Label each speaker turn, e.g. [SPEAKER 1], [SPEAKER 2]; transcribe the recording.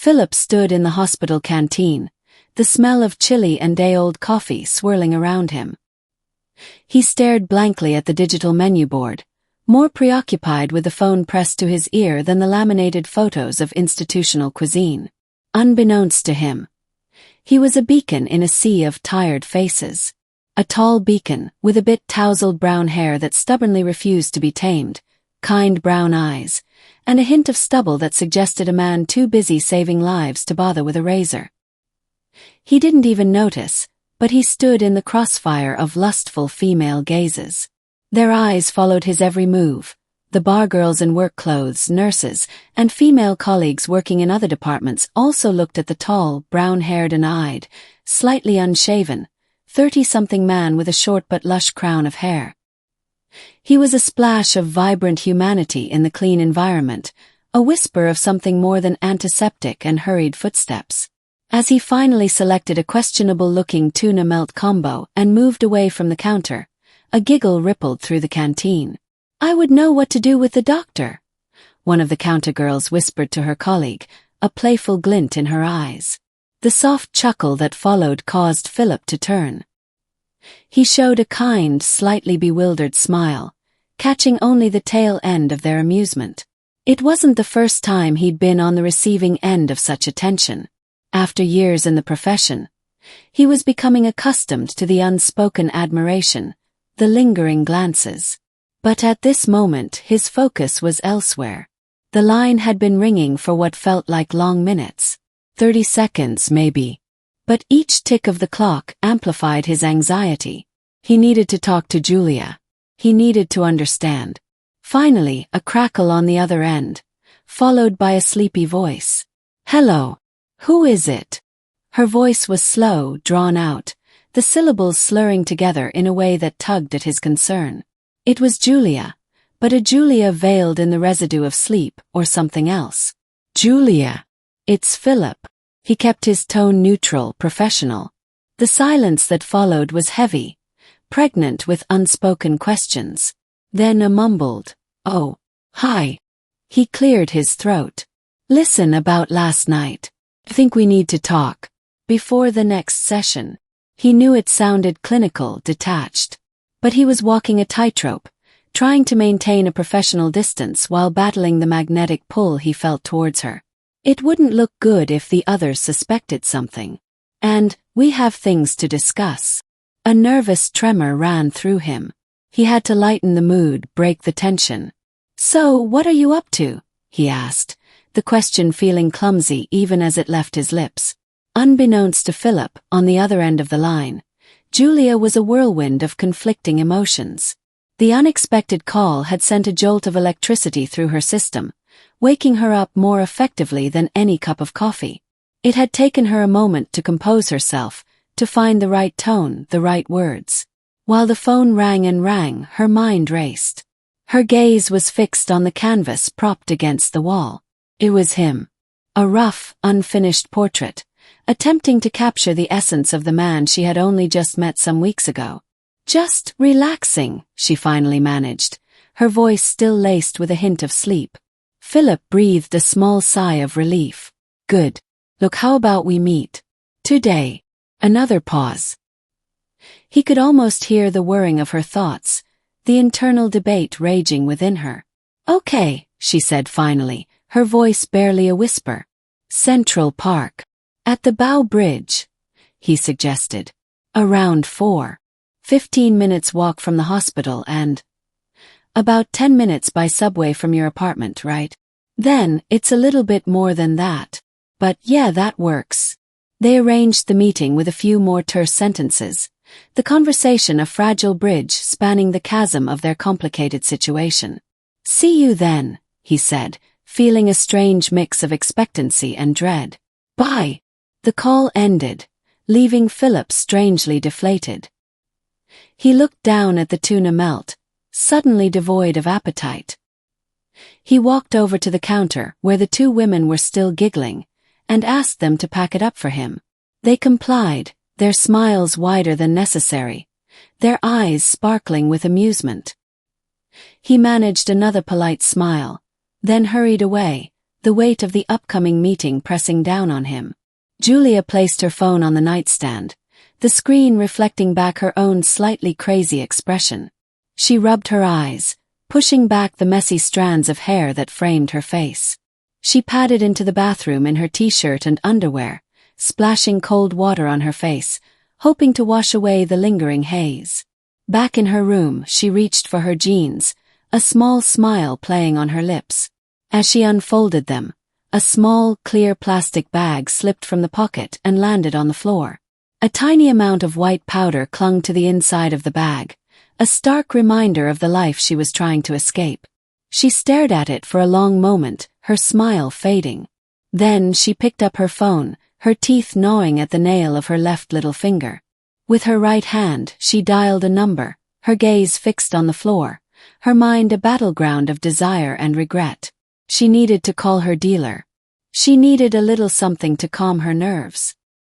[SPEAKER 1] Philip stood in the hospital canteen, the smell of chili and day-old coffee swirling around him. He stared blankly at the digital menu board, more preoccupied with the phone pressed to his ear than the laminated photos of institutional cuisine. Unbeknownst to him, he was a beacon in a sea of tired faces. A tall beacon, with a bit tousled brown hair that stubbornly refused to be tamed, kind brown eyes, and a hint of stubble that suggested a man too busy saving lives to bother with a razor. He didn't even notice, but he stood in the crossfire of lustful female gazes. Their eyes followed his every move. The bar girls in work clothes, nurses, and female colleagues working in other departments also looked at the tall, brown-haired and eyed, slightly unshaven, 30-something man with a short but lush crown of hair. He was a splash of vibrant humanity in the clean environment, a whisper of something more than antiseptic and hurried footsteps. As he finally selected a questionable-looking tuna melt combo and moved away from the counter, a giggle rippled through the canteen. "I would know what to do with the doctor," one of the counter girls whispered to her colleague, a playful glint in her eyes. The soft chuckle that followed caused Philip to turn. He showed a kind, slightly bewildered smile, catching only the tail end of their amusement. It wasn't the first time he'd been on the receiving end of such attention. After years in the profession, he was becoming accustomed to the unspoken admiration, the lingering glances. But at this moment his focus was elsewhere. The line had been ringing for what felt like long minutes. 30 seconds maybe. But each tick of the clock amplified his anxiety. He needed to talk to Julia. He needed to understand. Finally, a crackle on the other end, followed by a sleepy voice. "Hello. Who is it?" Her voice was slow, drawn out, the syllables slurring together in a way that tugged at his concern. It was Julia, but a Julia veiled in the residue of sleep or something else. "Julia. It's Philip." He kept his tone neutral, professional. The silence that followed was heavy, pregnant with unspoken questions. Then a mumbled, "Oh, hi." He cleared his throat. "Listen, about last night. I think we need to talk. Before the next session." He knew it sounded clinical, detached. But he was walking a tightrope, trying to maintain a professional distance while battling the magnetic pull he felt towards her. It wouldn't look good if the others suspected something. And, "We have things to discuss." A nervous tremor ran through him. He had to lighten the mood, break the tension. "So, what are you up to?" he asked, the question feeling clumsy even as it left his lips. Unbeknownst to Philip, on the other end of the line, Julia was a whirlwind of conflicting emotions. The unexpected call had sent a jolt of electricity through her system, waking her up more effectively than any cup of coffee. It had taken her a moment to compose herself, to find the right tone, the right words. While the phone rang and rang, her mind raced. Her gaze was fixed on the canvas propped against the wall. It was him. A rough, unfinished portrait, attempting to capture the essence of the man she had only just met some weeks ago. "Just relaxing," she finally managed, her voice still laced with a hint of sleep. Philip breathed a small sigh of relief. "Good. Look, how about we meet today?" Another pause. He could almost hear the whirring of her thoughts, the internal debate raging within her. "Okay," she said finally, her voice barely a whisper. "Central Park. At the Bow Bridge," he suggested. "Around 4. 15 minutes walk from the hospital and about 10 minutes by subway from your apartment, right? Then, it's a little bit more than that. But yeah, that works." They arranged the meeting with a few more terse sentences, the conversation a fragile bridge spanning the chasm of their complicated situation. "See you then," he said, feeling a strange mix of expectancy and dread. "Bye." The call ended, leaving Philip strangely deflated. He looked down at the tuna melt, suddenly devoid of appetite. He walked over to the counter where the two women were still giggling, and asked them to pack it up for him. They complied, their smiles wider than necessary, their eyes sparkling with amusement. He managed another polite smile, then hurried away, the weight of the upcoming meeting pressing down on him. Julia placed her phone on the nightstand, the screen reflecting back her own slightly crazy expression. She rubbed her eyes, pushing back the messy strands of hair that framed her face. She padded into the bathroom in her t-shirt and underwear, splashing cold water on her face, hoping to wash away the lingering haze. Back in her room, she reached for her jeans, a small smile playing on her lips. As she unfolded them, a small, clear plastic bag slipped from the pocket and landed on the floor. A tiny amount of white powder clung to the inside of the bag, a stark reminder of the life she was trying to escape. She stared at it for a long moment, her smile fading. Then she picked up her phone, her teeth gnawing at the nail of her left little finger. With her right hand, she dialed a number, her gaze fixed on the floor, her mind a battleground of desire and regret. She needed to call her dealer. She needed a little something to calm her nerves.